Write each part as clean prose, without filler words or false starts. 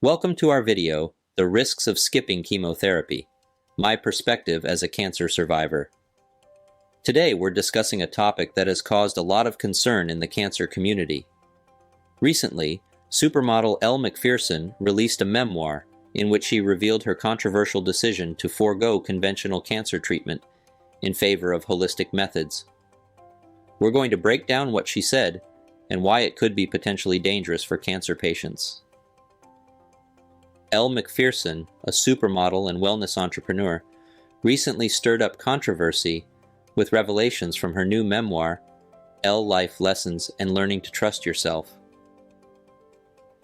Welcome to our video, The Risks of Skipping Chemotherapy, my perspective as a cancer survivor. Today we're discussing a topic that has caused a lot of concern in the cancer community. Recently, Supermodel Elle Macpherson released a memoir in which she revealed her controversial decision to forego conventional cancer treatment in favor of holistic methods. We're going to break down what she said and why it could be potentially dangerous for cancer patients. Elle Macpherson, a supermodel and wellness entrepreneur, recently stirred up controversy with revelations from her new memoir, Elle Life Lessons and Learning to Trust Yourself.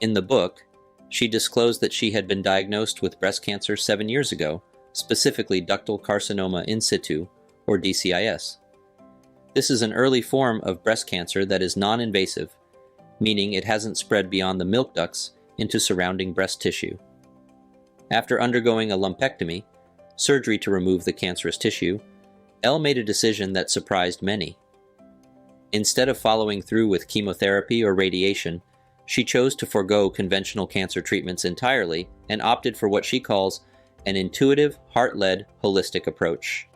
In the book, she disclosed that she had been diagnosed with breast cancer 7 years ago, specifically ductal carcinoma in-situ, or DCIS. This is an early form of breast cancer that is non-invasive, meaning it hasn't spread beyond the milk ducts into surrounding breast tissue. After undergoing a lumpectomy, surgery to remove the cancerous tissue, Elle made a decision that surprised many. Instead of following through with chemotherapy or radiation, she chose to forego conventional cancer treatments entirely and opted for what she calls an intuitive, heart-led, holistic approach.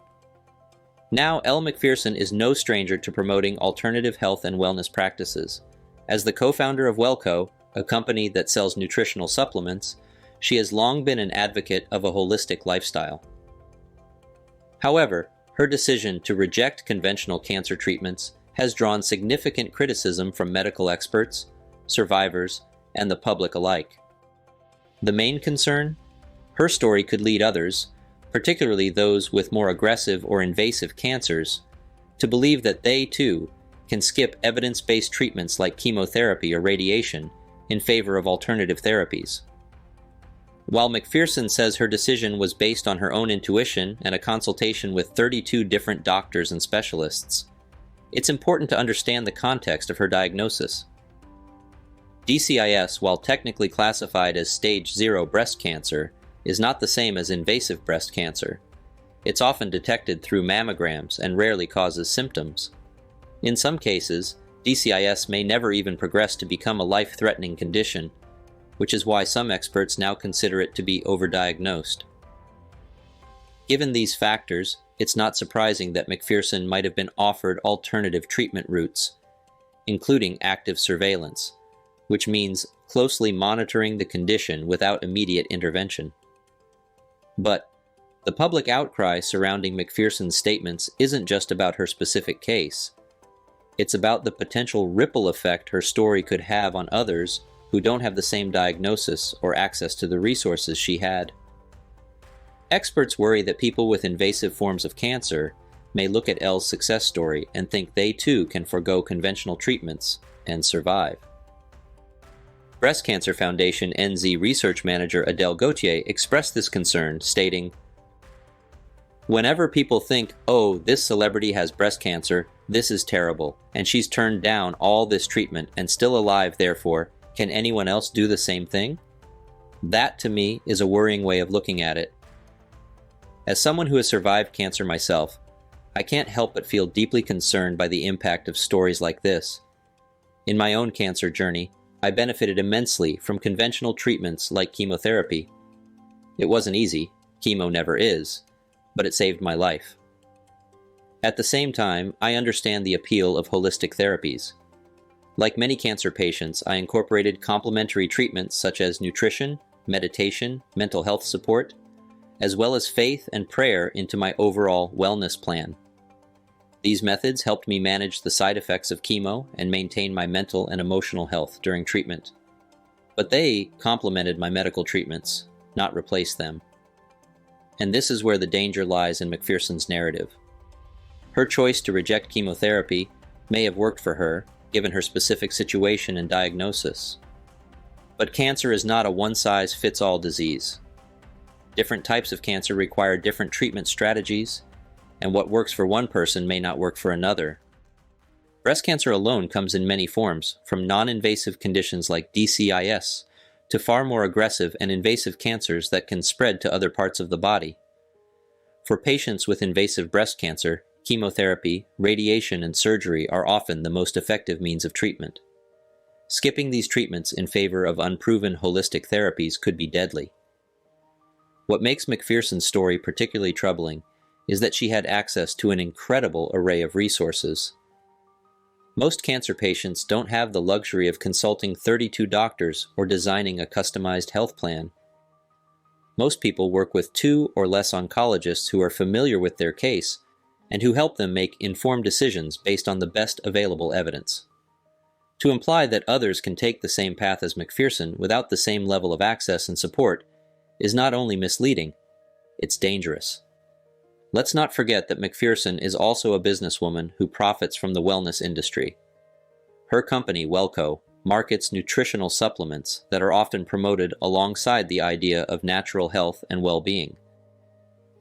Now, Elle Macpherson is no stranger to promoting alternative health and wellness practices. As the co-founder of WellCo, a company that sells nutritional supplements, she has long been an advocate of a holistic lifestyle. However, her decision to reject conventional cancer treatments has drawn significant criticism from medical experts, survivors, and the public alike. The main concern? Her story could lead others, particularly those with more aggressive or invasive cancers, to believe that they, too, can skip evidence-based treatments like chemotherapy or radiation in favor of alternative therapies. While Macpherson says her decision was based on her own intuition and a consultation with 32 different doctors and specialists, it's important to understand the context of her diagnosis. DCIS, while technically classified as stage 0 breast cancer, is not the same as invasive breast cancer. It's often detected through mammograms and rarely causes symptoms. In some cases, DCIS may never even progress to become a life-threatening condition, which is why some experts now consider it to be overdiagnosed. Given these factors, it's not surprising that Macpherson might have been offered alternative treatment routes, including active surveillance, which means closely monitoring the condition without immediate intervention. But the public outcry surrounding Macpherson's statements isn't just about her specific case. It's about the potential ripple effect her story could have on others who don't have the same diagnosis or access to the resources she had. Experts worry that people with invasive forms of cancer may look at Elle's success story and think they too can forego conventional treatments and survive. Breast Cancer Foundation NZ research manager Adele Gauthier expressed this concern, stating, "Whenever people think, oh, this celebrity has breast cancer, this is terrible, and she's turned down all this treatment and still alive, therefore, can anyone else do the same thing? That, to me, is a worrying way of looking at it. As someone who has survived cancer myself, I can't help but feel deeply concerned by the impact of stories like this. In my own cancer journey, I benefited immensely from conventional treatments like chemotherapy. It wasn't easy, chemo never is, but it saved my life. At the same time, I understand the appeal of holistic therapies. Like many cancer patients, I incorporated complementary treatments such as nutrition, meditation, mental health support, as well as faith and prayer into my overall wellness plan. These methods helped me manage the side effects of chemo and maintain my mental and emotional health during treatment. But they complemented my medical treatments, not replaced them. And this is where the danger lies in Macpherson's narrative. Her choice to reject chemotherapy may have worked for her, given her specific situation and diagnosis. But cancer is not a one-size-fits-all disease. Different types of cancer require different treatment strategies, and what works for one person may not work for another. Breast cancer alone comes in many forms, from non-invasive conditions like DCIS to far more aggressive and invasive cancers that can spread to other parts of the body. For patients with invasive breast cancer, chemotherapy, radiation, and surgery are often the most effective means of treatment. Skipping these treatments in favor of unproven holistic therapies could be deadly. What makes Macpherson's story particularly troubling is that she had access to an incredible array of resources. Most cancer patients don't have the luxury of consulting 32 doctors or designing a customized health plan. Most people work with 2 or less oncologists who are familiar with their case and who help them make informed decisions based on the best available evidence. To imply that others can take the same path as Macpherson without the same level of access and support is not only misleading, it's dangerous. Let's not forget that Macpherson is also a businesswoman who profits from the wellness industry. Her company, Wellco, markets nutritional supplements that are often promoted alongside the idea of natural health and well-being.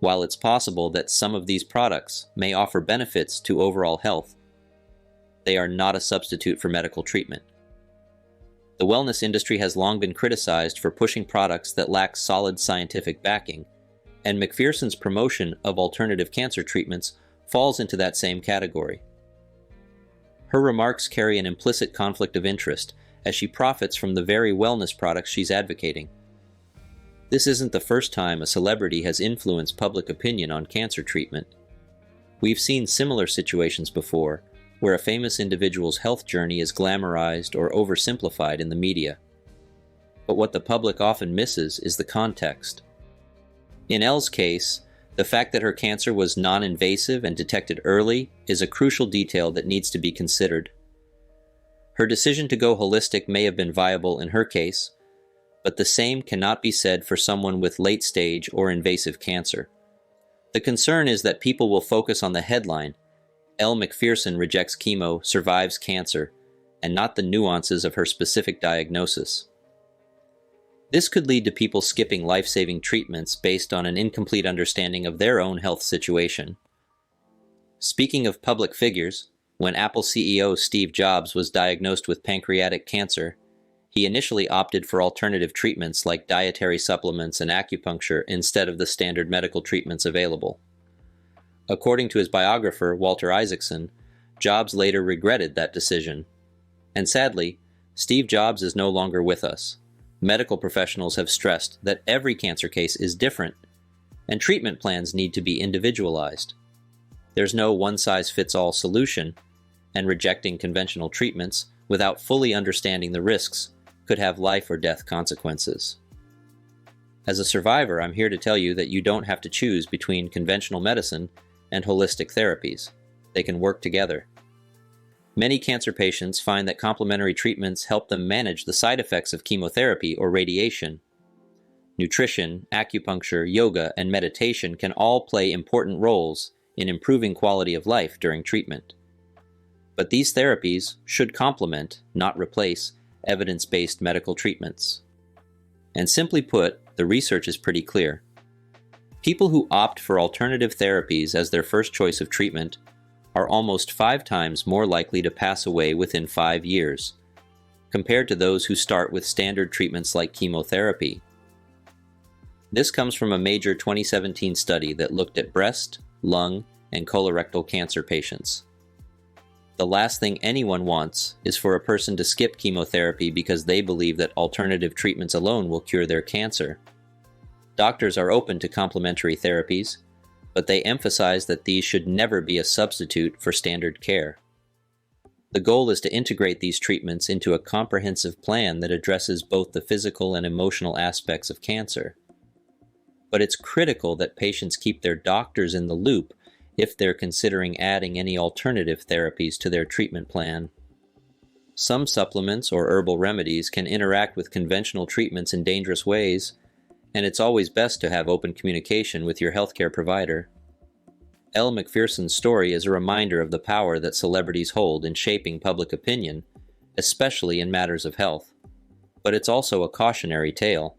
While it's possible that some of these products may offer benefits to overall health, they are not a substitute for medical treatment. The wellness industry has long been criticized for pushing products that lack solid scientific backing, and Macpherson's promotion of alternative cancer treatments falls into that same category. Her remarks carry an implicit conflict of interest, as she profits from the very wellness products she's advocating. This isn't the first time a celebrity has influenced public opinion on cancer treatment. We've seen similar situations before, where a famous individual's health journey is glamorized or oversimplified in the media. But what the public often misses is the context. In Elle's case, the fact that her cancer was non-invasive and detected early is a crucial detail that needs to be considered. Her decision to go holistic may have been viable in her case, but the same cannot be said for someone with late-stage or invasive cancer. The concern is that people will focus on the headline, Elle Macpherson rejects chemo, survives cancer, and not the nuances of her specific diagnosis. This could lead to people skipping life-saving treatments based on an incomplete understanding of their own health situation. Speaking of public figures, when Apple CEO Steve Jobs was diagnosed with pancreatic cancer, he initially opted for alternative treatments like dietary supplements and acupuncture instead of the standard medical treatments available. According to his biographer, Walter Isaacson, Jobs later regretted that decision. And sadly, Steve Jobs is no longer with us. Medical professionals have stressed that every cancer case is different, and treatment plans need to be individualized. There's no one-size-fits-all solution, and rejecting conventional treatments without fully understanding the risks could have life or death consequences. As a survivor, I'm here to tell you that you don't have to choose between conventional medicine and holistic therapies. They can work together. Many cancer patients find that complementary treatments help them manage the side effects of chemotherapy or radiation. Nutrition, acupuncture, yoga, and meditation can all play important roles in improving quality of life during treatment. But these therapies should complement, not replace, evidence-based medical treatments. And simply put, the research is pretty clear. People who opt for alternative therapies as their first choice of treatment are almost 5 times more likely to pass away within 5 years, compared to those who start with standard treatments like chemotherapy. This comes from a major 2017 study that looked at breast, lung, and colorectal cancer patients. The last thing anyone wants is for a person to skip chemotherapy because they believe that alternative treatments alone will cure their cancer. Doctors are open to complementary therapies, but they emphasize that these should never be a substitute for standard care. The goal is to integrate these treatments into a comprehensive plan that addresses both the physical and emotional aspects of cancer. But it's critical that patients keep their doctors in the loop if they're considering adding any alternative therapies to their treatment plan. Some supplements or herbal remedies can interact with conventional treatments in dangerous ways, and it's always best to have open communication with your healthcare provider. Elle Macpherson's story is a reminder of the power that celebrities hold in shaping public opinion, especially in matters of health. But it's also a cautionary tale.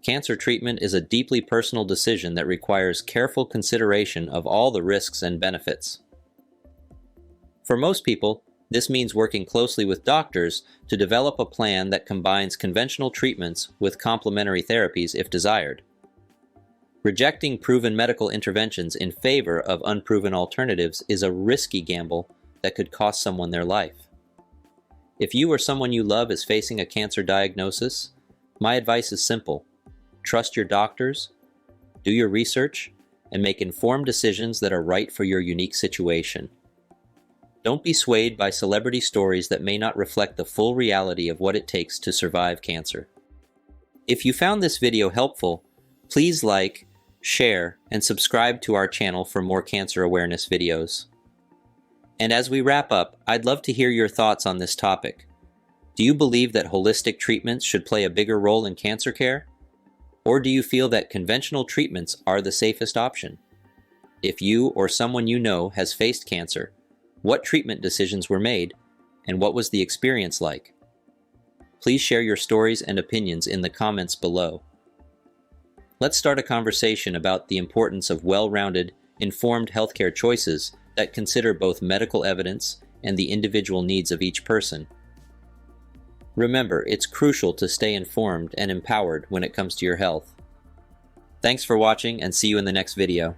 Cancer treatment is a deeply personal decision that requires careful consideration of all the risks and benefits. For most people, this means working closely with doctors to develop a plan that combines conventional treatments with complementary therapies if desired. Rejecting proven medical interventions in favor of unproven alternatives is a risky gamble that could cost someone their life. If you or someone you love is facing a cancer diagnosis, my advice is simple. Trust your doctors, do your research, and make informed decisions that are right for your unique situation. Don't be swayed by celebrity stories that may not reflect the full reality of what it takes to survive cancer. If you found this video helpful, please like, share, and subscribe to our channel for more cancer awareness videos. And as we wrap up, I'd love to hear your thoughts on this topic. Do you believe that holistic treatments should play a bigger role in cancer care? Or do you feel that conventional treatments are the safest option? If you or someone you know has faced cancer, what treatment decisions were made, and what was the experience like? Please share your stories and opinions in the comments below. Let's start a conversation about the importance of well-rounded, informed healthcare choices that consider both medical evidence and the individual needs of each person. Remember, it's crucial to stay informed and empowered when it comes to your health. Thanks for watching, and see you in the next video.